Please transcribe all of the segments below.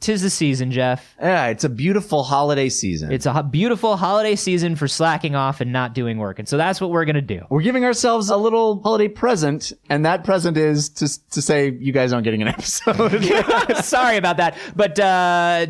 'Tis the season, Jeff. Yeah, it's a beautiful holiday season. It's a beautiful holiday season for slacking off and not doing work. And so that's what we're going to do. We're giving ourselves a little holiday present, and that present is to say you guys aren't getting an episode. Sorry about that. But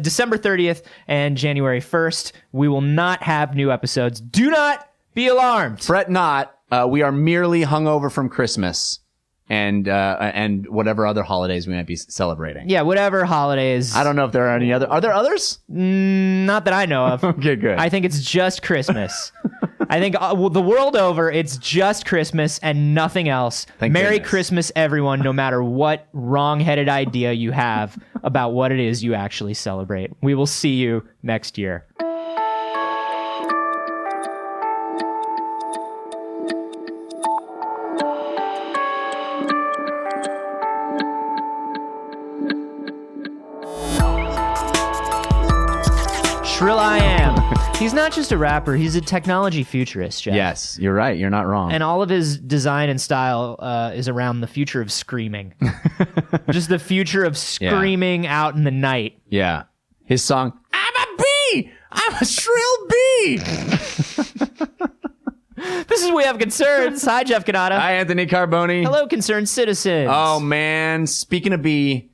December 30th and January 1st, we will not have new episodes. Do not be alarmed. Fret not. We are merely hungover from Christmas and whatever other holidays we might be celebrating. Yeah, whatever holidays. I don't know if there are any other. Are there others? Not that I know of. Okay, good. I think it's just Christmas. I think the world over, it's just Christmas and nothing else. Merry Christmas, everyone, no matter what wrong-headed idea you have about what it is you actually celebrate. We will see you next year. Shrill I Am. He's not just a rapper, he's a technology futurist, Jeff. Yes, you're right. You're not wrong. And all of his design and style is around the future of screaming. Just the future of screaming out in the night. Yeah. His song, I'm a bee! I'm a shrill bee! This is We Have Concerns. Hi, Jeff Canada. Hi, Anthony Carboni. Hello, concerned citizens. Oh, man. Speaking of bee...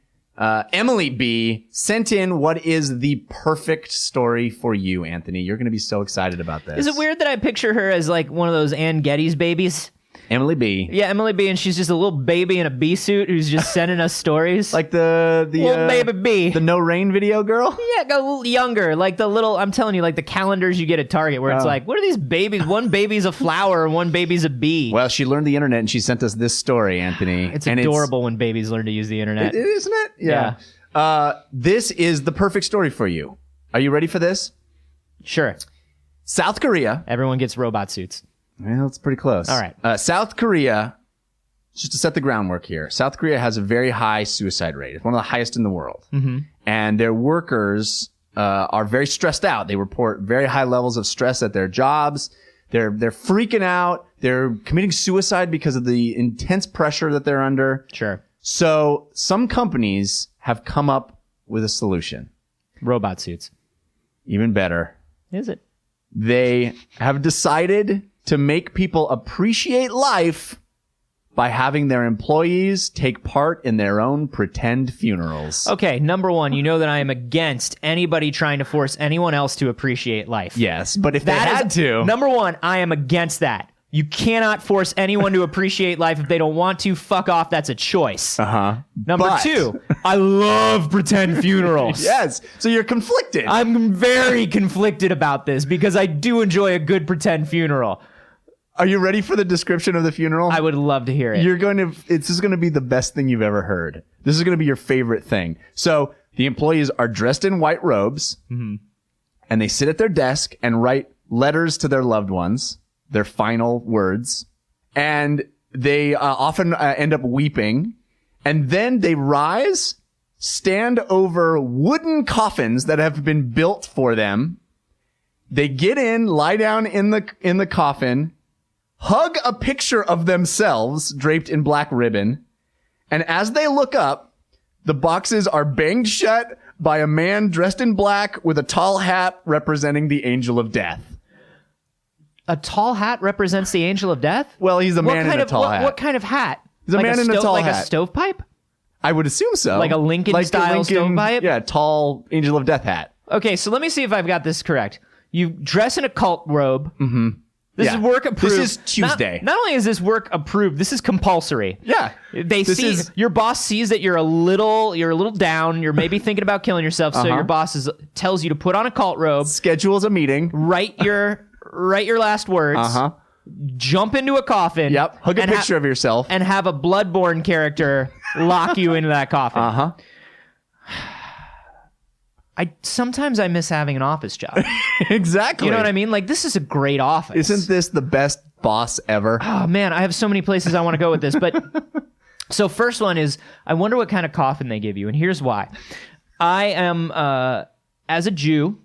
Emily B. sent in what is the perfect story for you, Anthony. You're going to be so excited about this. Is it weird that I picture her as like one of those Ann Getty's babies? Emily B. Yeah, Emily B. And she's just a little baby in a bee suit who's just sending us stories. Like the little baby bee. The No Rain video girl? Yeah, go a little younger. Like the little, I'm telling you, like the calendars you get at Target where it's like, what are these babies? One baby's a flower and one baby's a bee. Well, she learned the internet and she sent us this story, Anthony. It's adorable when babies learn to use the internet. Isn't it? Yeah. This is the perfect story for you. Are you ready for this? Sure. South Korea. Everyone gets robot suits. Well, it's pretty close. All right. South Korea, just to set the groundwork here, South Korea has a very high suicide rate. It's one of the highest in the world. Mm-hmm. And their workers are very stressed out. They report very high levels of stress at their jobs. They're freaking out. They're committing suicide because of the intense pressure that they're under. Sure. So some companies have come up with a solution. Robot suits. Even better. Is it? They have decided to make people appreciate life by having their employees take part in their own pretend funerals. Okay, number one, you know that I am against anybody trying to force anyone else to appreciate life. Yes, but if they had to... Number one, I am against that. You cannot force anyone to appreciate life if they don't want to. Fuck off. That's a choice. Number two, I love pretend funerals. Yes. So you're conflicted. I'm very conflicted about this because I do enjoy a good pretend funeral. Are you ready for the description of the funeral? I would love to hear it. This is going to be the best thing you've ever heard. This is going to be your favorite thing. So the employees are dressed in white robes and they sit at their desk and write letters to their loved ones. Their final words, and they often end up weeping, and then they rise, stand over wooden coffins that have been built for them. They get in, lie down in the coffin, hug a picture of themselves draped in black ribbon, and as they look up, the boxes are banged shut by a man dressed in black with a tall hat representing the angel of death. A tall hat represents the angel of death? Well, he's a man in a tall hat. What kind of hat? He's a man in a tall hat. Like a stovepipe? I would assume so. Like a Lincoln-style stovepipe? Yeah, tall angel of death hat. Okay, so let me see if I've got this correct. You dress in a cult robe. Mm-hmm. This is work approved. This is Tuesday. Not only is this work approved, this is compulsory. Yeah. Your boss sees that you're a little down, you're maybe thinking about killing yourself, so your boss tells you to put on a cult robe. Schedules a meeting. Write your last words. Jump into a coffin. Yep. Hug a picture of yourself. And have a Bloodborne character lock you into that coffin. Sometimes I miss having an office job. Exactly. You know what I mean? Like, this is a great office. Isn't this the best boss ever? Oh, man, I have so many places I want to go with this. But so first one is, I wonder what kind of coffin they give you. And here's why. I am, as a Jew,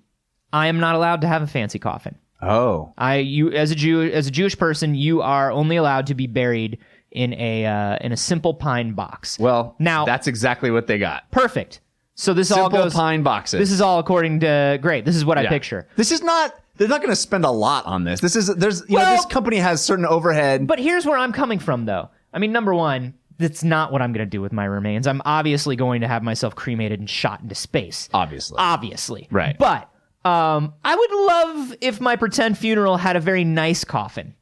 I am not allowed to have a fancy coffin. Oh. As a Jewish person, you are only allowed to be buried in a simple pine box. Well, now that's exactly what they got. Perfect. So this all Simple goes pine boxes. This is all according to great. This is what I picture. This is not. They're not going to spend a lot on this. This company has certain overhead. But here's where I'm coming from, though. I mean, number one, that's not what I'm going to do with my remains. I'm obviously going to have myself cremated and shot into space. Obviously. Right. But I would love if my pretend funeral had a very nice coffin.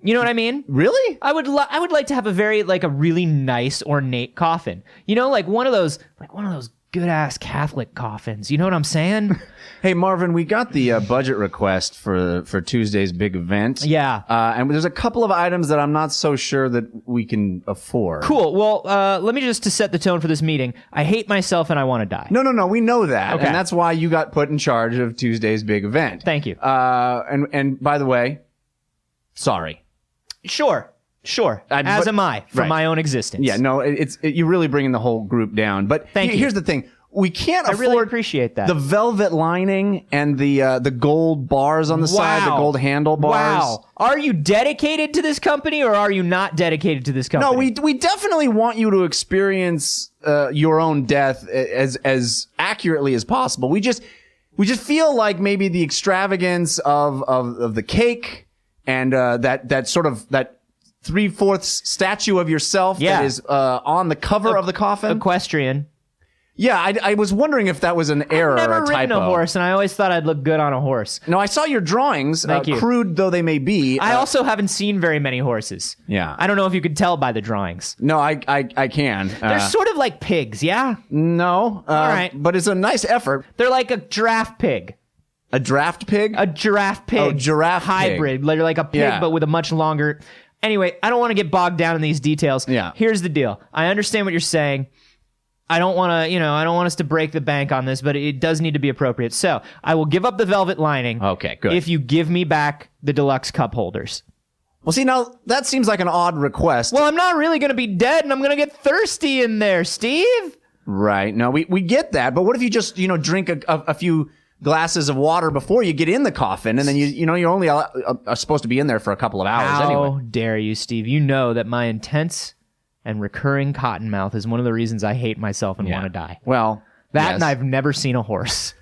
You know what I mean? Really? I would like to have a really nice ornate coffin. You know, like one of those good ass Catholic coffins. You know what I'm saying? Hey Marvin, we got the budget request for Tuesday's big event. Yeah. And there's a couple of items that I'm not so sure that we can afford. Cool. Well, let me just to set the tone for this meeting. I hate myself and I want to die. No. We know that, Okay. and that's why you got put in charge of Tuesday's big event. Thank you. And by the way, sorry. Sure. As am I for my own existence. Yeah, no, you're really bringing the whole group down. But here's the thing. We can't afford really appreciate that. The velvet lining and the gold bars on the side, the gold handlebars. Wow. Are you dedicated to this company or are you not dedicated to this company? No, we definitely want you to experience your own death as accurately as possible. We just feel like maybe the extravagance of the cake and that sort of that 3/4 statue of yourself that is on the cover of the coffin. Equestrian. Yeah, I was wondering if that was an error or a typo. I've never ridden a horse, and I always thought I'd look good on a horse. No, I saw your drawings, Thank you. crude though they may be. I also haven't seen very many horses. Yeah. I don't know if you could tell by the drawings. No, I can. They're sort of like pigs, yeah? No. All right. But it's a nice effort. They're like a giraffe pig. A draft pig? A giraffe pig. Oh, giraffe hybrid. They're like a pig, but with a much longer... Anyway, I don't want to get bogged down in these details. Yeah. Here's the deal. I understand what you're saying. I don't want us to break the bank on this, but it does need to be appropriate. So I will give up the velvet lining. Okay, good. If you give me back the deluxe cup holders. Well, see, now that seems like an odd request. Well, I'm not really going to be dead, and I'm going to get thirsty in there, Steve. Right. No, we get that. But what if you just, drink a few glasses of water before you get in the coffin, and then you're only are supposed to be in there for a couple of hours anyway. How dare you, Steve? You know that my intense and recurring cottonmouth is one of the reasons I hate myself and want to die. Well, that and I've never seen a horse,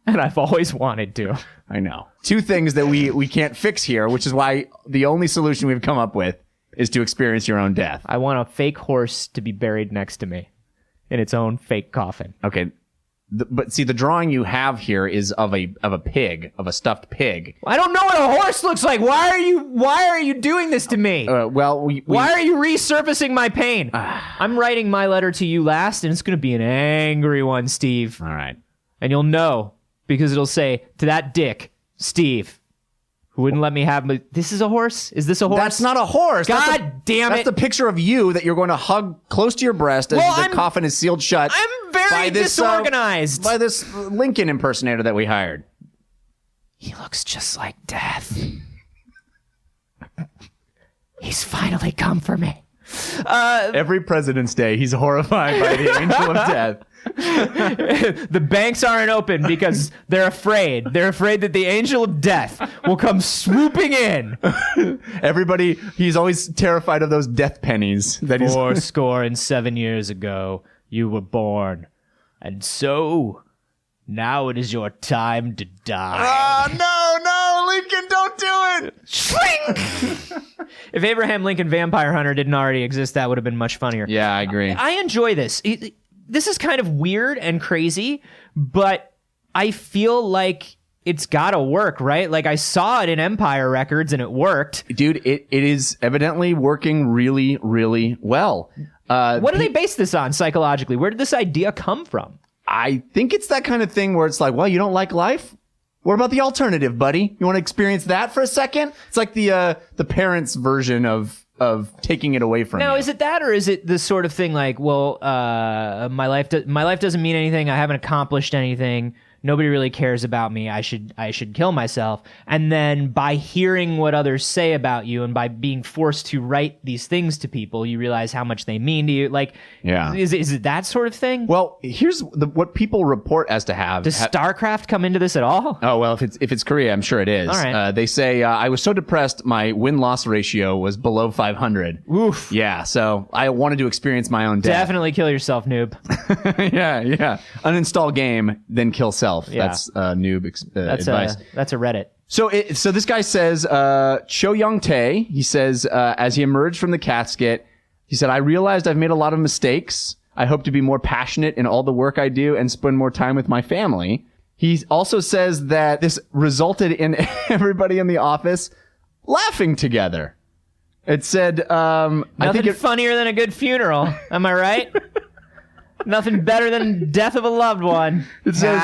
and I've always wanted to. I know. Two things that we can't fix here, which is why the only solution we've come up with is to experience your own death. I want a fake horse to be buried next to me in its own fake coffin. Okay. But see, the drawing you have here is of a pig, of a stuffed pig. I don't know what a horse looks like. Why are you doing this to me? Why are you resurfacing my pain? I'm writing my letter to you last, and it's going to be an angry one, Steve. All right. And you'll know, because it'll say, to that dick, Steve, who wouldn't let me have... This is a horse? Is this a horse? That's not a horse. God damn it. That's the picture of you that you're going to hug close to your breast as the coffin is sealed shut. I'm very disorganized. By this Lincoln impersonator that we hired. He looks just like death. He's finally come for me. Every President's Day, he's horrified by the angel of death. The banks aren't open because they're afraid. They're afraid that the angel of death will come swooping in. Everybody, he's always terrified of those death pennies. That 7 years ago, you were born. And so, now it is your time to die. No, Lincoln, don't do it! Shrink! If Abraham Lincoln Vampire Hunter didn't already exist, that would have been much funnier. Yeah, I agree. I enjoy this. This is kind of weird and crazy, but I feel like it's gotta work, right? Like I saw it in Empire Records and it worked. Dude, it is evidently working really, really well. What do they base this on psychologically? Where did this idea come from? I think it's that kind of thing where it's like, well, you don't like life? What about the alternative, buddy? You want to experience that for a second? It's like the parents' version of taking it away from you. Now, is it that, or is it the sort of thing like, well, my life doesn't mean anything. I haven't accomplished anything. nobody really cares about me. I should kill myself. And then by hearing what others say about you and by being forced to write these things to people, you realize how much they mean to you. Like, is it that sort of thing? Well, here's what people report as to have. Does StarCraft come into this at all? Oh, well, if it's Korea, I'm sure it is. All right. They say, I was so depressed, my win-loss ratio was below 500. Oof. Yeah, so I wanted to experience my own death. Definitely kill yourself, noob. Yeah. Uninstall game, then kill self. Yeah. That's noob advice. That's a Reddit. So this guy says, Cho Young Tae, he says, as he emerged from the casket, he said, I realized I've made a lot of mistakes. I hope to be more passionate in all the work I do and spend more time with my family. He also says that this resulted in everybody in the office laughing together. It said, Nothing funnier than a good funeral. Am I right? Nothing better than death of a loved one. It says,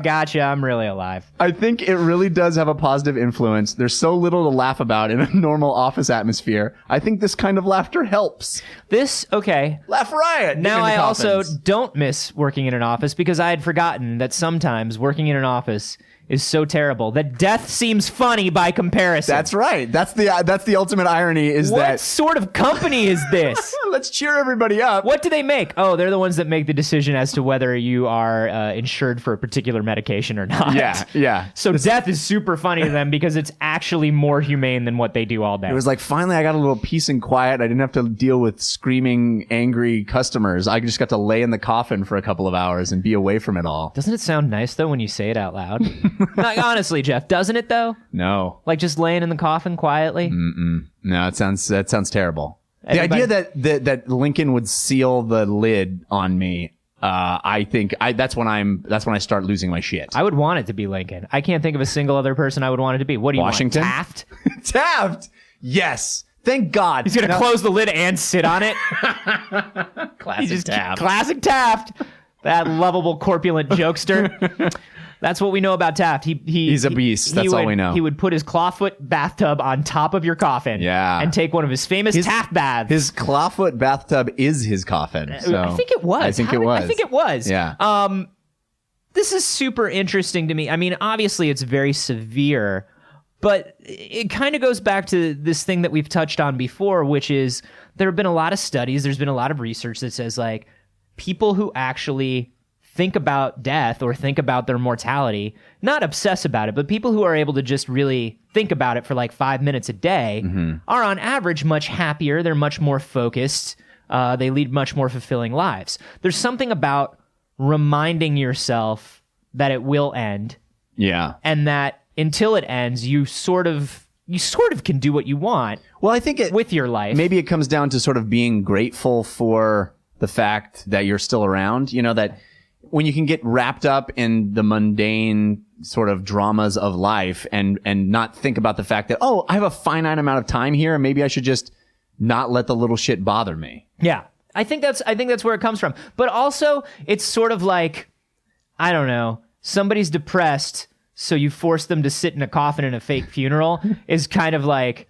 gotcha. I'm really alive. I think it really does have a positive influence. There's so little to laugh about in a normal office atmosphere. I think this kind of laughter helps. Okay. Laugh riot. Now I also don't miss working in an office because I had forgotten that sometimes working in an office is so terrible that death seems funny by comparison. That's right. That's the ultimate irony is what sort of company is this? Let's cheer everybody up. What do they make? Oh, they're the ones that make the decision as to whether you are insured for a particular medication or not. Yeah. So death is super funny to them because it's actually more humane than what they do all day. It was like, finally I got a little peace and quiet. I didn't have to deal with screaming, angry customers. I just got to lay in the coffin for a couple of hours and be away from it all. Doesn't it sound nice, though, when you say it out loud? Like, honestly, Jeff, doesn't it, though? No. Like just laying in the coffin quietly? No, that sounds terrible. The idea that Lincoln would seal the lid on me, I think that's when I start losing my shit. I would want it to be Lincoln. I can't think of a single other person I would want it to be. What do you Washington? want? Taft? Taft! Yes. Thank God. He's going to close the lid and sit on it? Classic Taft. Classic Taft. That lovable, corpulent jokester. That's what we know about Taft. He's a beast. That's all we know. He would put his clawfoot bathtub on top of your coffin. Yeah. And take one of his famous Taft baths. His clawfoot bathtub is his coffin. So I think it was. I think it was. Yeah. This is super interesting to me. I mean, obviously it's very severe, but it kind of goes back to this thing that we've touched on before, which is there have been a lot of studies, there's been a lot of research that says like people who actually think about death or think about their mortality, not obsess about it, but people who are able to just really think about it for like 5 minutes a day are on average much happier. They're much more focused. They lead much more fulfilling lives. There's something about reminding yourself that it will end. Yeah. And that until it ends, you sort of can do what you want. Well, I think with your life. Maybe it comes down to sort of being grateful for the fact that you're still around, that when you can get wrapped up in the mundane sort of dramas of life and not think about the fact that, I have a finite amount of time here and maybe I should just not let the little shit bother me. Yeah. I think that's where it comes from. But also it's sort of like, I don't know, somebody's depressed, so you force them to sit in a coffin in a fake funeral is kind of like,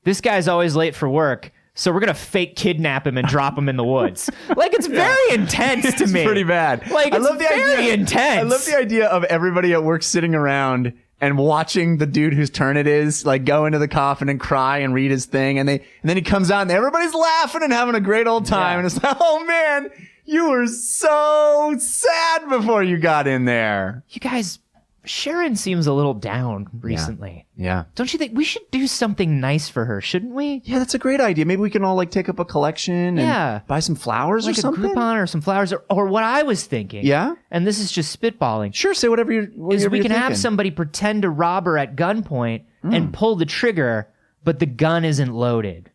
this guy's always late for work, so we're going to fake kidnap him and drop him in the woods. Like, it's very intense to me. It's pretty bad. Like, it's very intense. I love the idea of everybody at work sitting around and watching the dude whose turn it is, like, go into the coffin and cry and read his thing. And then he comes out and everybody's laughing and having a great old time. Yeah. And it's like, oh, man, you were so sad before you got in there. You guys, Sharon seems a little down recently. Yeah. Don't you think we should do something nice for her, shouldn't we? Yeah, that's a great idea. Maybe we can all like take up a collection and buy some flowers like or something. Like a Groupon or some flowers or what I was thinking. Yeah? And this is just spitballing. Sure, say whatever you're we can have thinking. somebody pretend to rob her at gunpoint and pull the trigger, but the gun isn't loaded.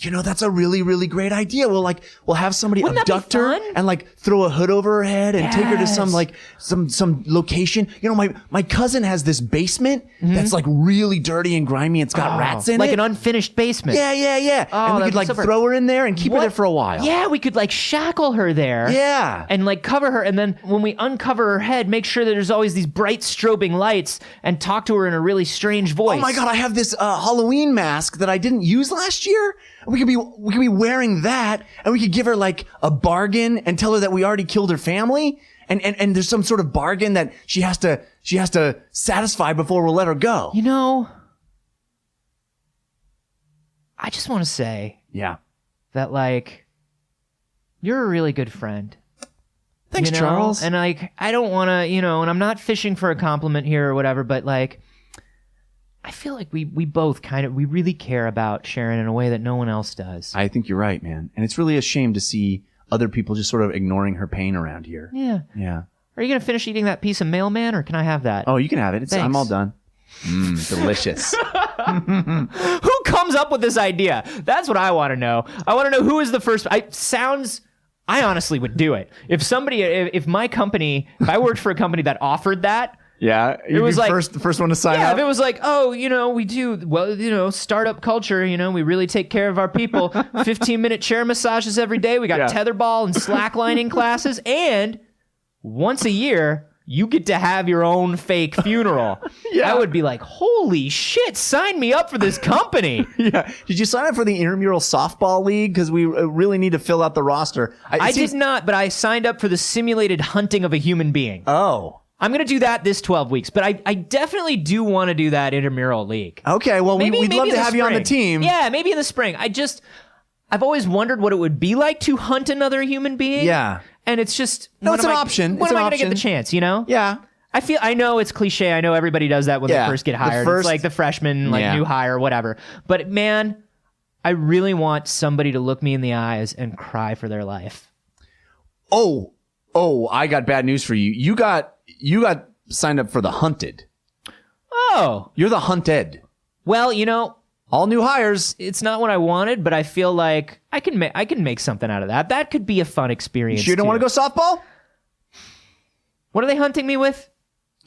That's a really, really great idea. We'll have somebody abduct her and like throw a hood over her head and take her to some location. My cousin has this basement that's like really dirty and grimy and it's got rats in it. Like an unfinished basement. Yeah. And we could like throw her in there and keep her there for a while. Yeah, we could like shackle her there. Yeah. And like cover her. And then when we uncover her head, make sure that there's always these bright strobing lights and talk to her in a really strange voice. Oh my God, I have this Halloween mask that I didn't use last year. We could be wearing that and we could give her like a bargain and tell her that we already killed her family and there's some sort of bargain that she has to satisfy before we'll let her go. You know, I just want to say Yeah. that, like, you're a really good friend. Thanks, you know? Charles. And, like, I don't want to, you know, and I'm not fishing for a compliment here or whatever, but, like, I feel like we both we really care about Sharon in a way that no one else does. I think you're right, man. And it's really a shame to see other people just sort of ignoring her pain around here. Yeah. Yeah. Are you going to finish eating that piece of mailman, or can I have that? Oh, you can have it. Thanks. I'm all done. Delicious. Who comes up with this idea? That's what I want to know. I want to know who is the first. I honestly would do it. If my company, if I worked for a company that offered that, Yeah, it was like the first one to sign yeah, up. if it was like, oh, you know, we do, well, you know, startup culture, you know, we really take care of our people. 15-minute chair massages every day. We got tetherball and slacklining classes, and once a year, you get to have your own fake funeral. I would be like, holy shit, sign me up for this company. Yeah. Did you sign up for the intramural softball league? Because we really need to fill out the roster. I did not, but I signed up for the simulated hunting of a human being. Oh. I'm going to do that this 12 weeks, but I definitely do want to do that intramural league. Okay, well, we'd love to have you on the team. Yeah, maybe in the spring. I've always wondered what it would be like to hunt another human being. Yeah. And it's just... No, it's an option. When am I going to get the chance, you know? Yeah. I know it's cliche. I know everybody does that when they first get hired. It's like the freshman, new hire, whatever. But man, I really want somebody to look me in the eyes and cry for their life. Oh, I got bad news for you. You got signed up for the hunted. Oh. You're the hunted. Well, you know, all new hires. It's not what I wanted, but I feel like I can make something out of that. That could be a fun experience. You sure don't want to go softball? What are they hunting me with?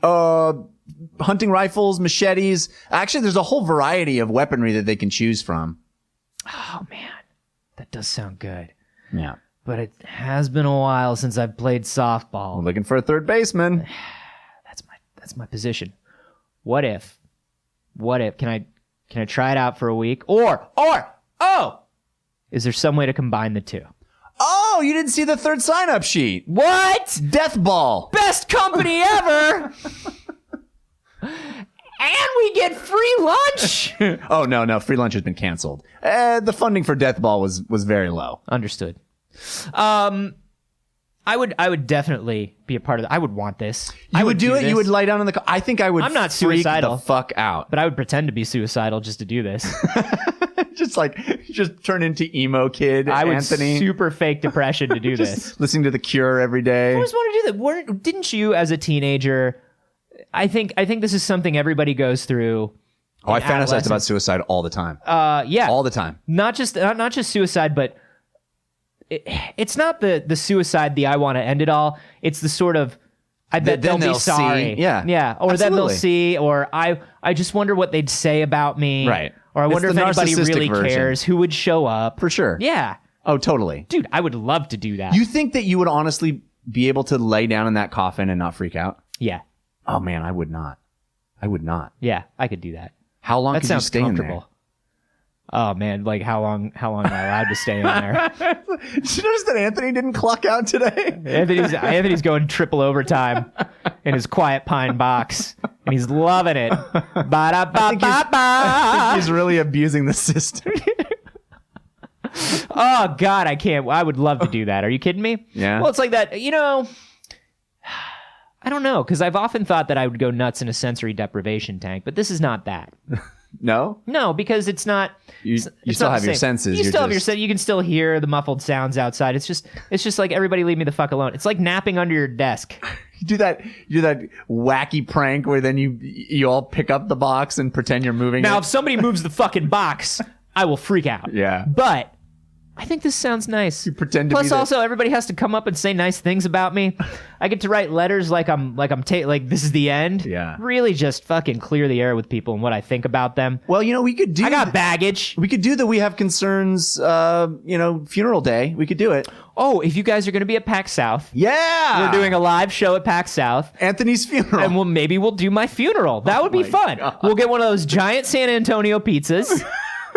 Hunting rifles, machetes. Actually, there's a whole variety of weaponry that they can choose from. Oh man, that does sound good. Yeah. But it has been a while since I've played softball. We're looking for a third baseman. That's my position. What if can I try it out for a week? Or is there some way to combine the two? Oh, you didn't see the third sign-up sheet. What? Death Ball. Best company ever. And we get free lunch. Oh, no. Free lunch has been canceled. The funding for Death Ball was very low. Understood. I would definitely be a part of that. I would want this. You would do it? This. You would lie down on the... I think I would. I'm not freak suicidal. The fuck out. But I would pretend to be suicidal just to do this. just turn into emo kid I would Anthony. Super fake depression to do this. Listening to The Cure every day. I always wanted to do that. Didn't you, as a teenager... I think this is something everybody goes through. Oh, I fantasized about suicide all the time. Yeah. All the time. Not just suicide, but... It's not the suicide, the I want to end it all. It's the sort of, I bet they'll be sorry. See. Yeah. Yeah. Or absolutely. then they'll see, or I just wonder what they'd say about me. Right. Or I wonder if anybody really version. cares, who would show up. For sure. Yeah. Oh, totally. Dude, I would love to do that. You think that you would honestly be able to lay down in that coffin and not freak out? Yeah. Oh, man, I would not. Yeah, I could do that. How long could you stay in there? Oh man, like how long am I allowed to stay in there? Did you notice that Anthony didn't clock out today? Anthony's going triple overtime in his quiet pine box, and he's loving it. I think he's really abusing the system. Oh God, I can't. I would love to do that. Are you kidding me? Yeah. Well, it's like that. You know, I don't know, because I've often thought that I would go nuts in a sensory deprivation tank, but this is not that. No, because it's not. You still have your senses. You still have your senses. You can still hear the muffled sounds outside. It's just like, everybody leave me the fuck alone. It's like napping under your desk. You do that wacky prank where then you all pick up the box and pretend you're moving. Now, it. if somebody moves the fucking box, I will freak out. Yeah, but I think this sounds nice. You pretend to. Plus, also, everybody has to come up and say nice things about me. I get to write letters like this is the end. Yeah. Really, just fucking clear the air with people and what I think about them. Well, we could do. I got baggage. We could do the We Have Concerns. Funeral day. We could do it. Oh, if you guys are going to be at PAX South, yeah, we're doing a live show at PAX South. Anthony's funeral, and maybe we'll do my funeral. That would be fun. God. We'll get one of those giant San Antonio pizzas.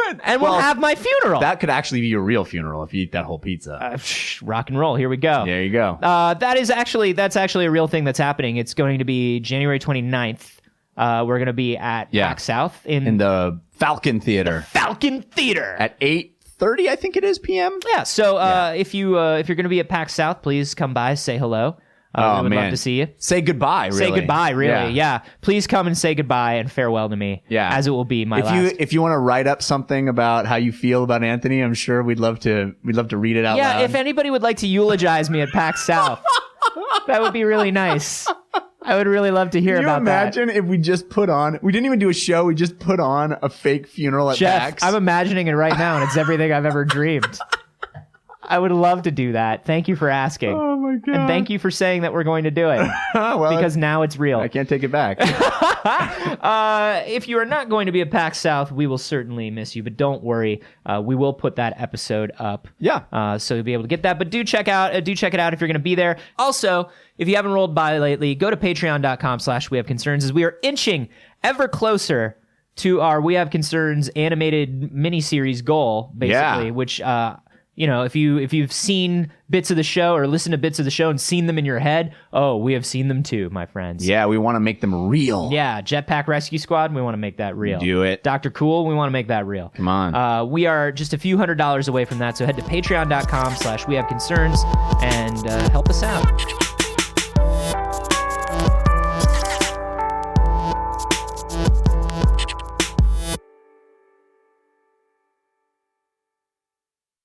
good. And we'll have my funeral. That could actually be your real funeral if you eat that whole pizza. Rock and roll. Here we go. There you go. That's actually a real thing that's happening. It's going to be January 29th. We're going to be at PAX South in the Falcon Theater. Falcon Theater at 8:30, I think it is p.m. Yeah. So if you're going to be at PAX South, please come by, say hello. We would love to see you. Say goodbye, really. Say goodbye, really. Yeah. Please come and say goodbye and farewell to me. Yeah. As it will be my last. If you want to write up something about how you feel about Anthony, I'm sure we'd love to read it out loud. Yeah, if anybody would like to eulogize me at PAX South, that would be really nice. I would really love to hear about that. Can you imagine if we just we didn't even do a show, we just put on a fake funeral at Jeff, PAX? I'm imagining it right now, and it's everything I've ever dreamed. I would love to do that. Thank you for asking. Oh my God. And thank you for saying that we're going to do it. Because now it's real. I can't take it back. If you are not going to be at PAX South, we will certainly miss you. But don't worry, we will put that episode up. Yeah. So you'll be able to get that. But do check it out if you're going to be there. Also, if you haven't rolled by lately, go to patreon.com/wehaveconcerns as we are inching ever closer to our We Have Concerns animated miniseries goal, basically, which if you've seen bits of the show or listened to bits of the show and seen them in your head, we have seen them too, my friends. Yeah, we want to make them real. Yeah, Jetpack Rescue Squad, we want to make that real. Do it. Dr. Cool, we want to make that real. Come on. We are just a few $100s away from that, so head to patreon.com/wehaveconcerns and help us out.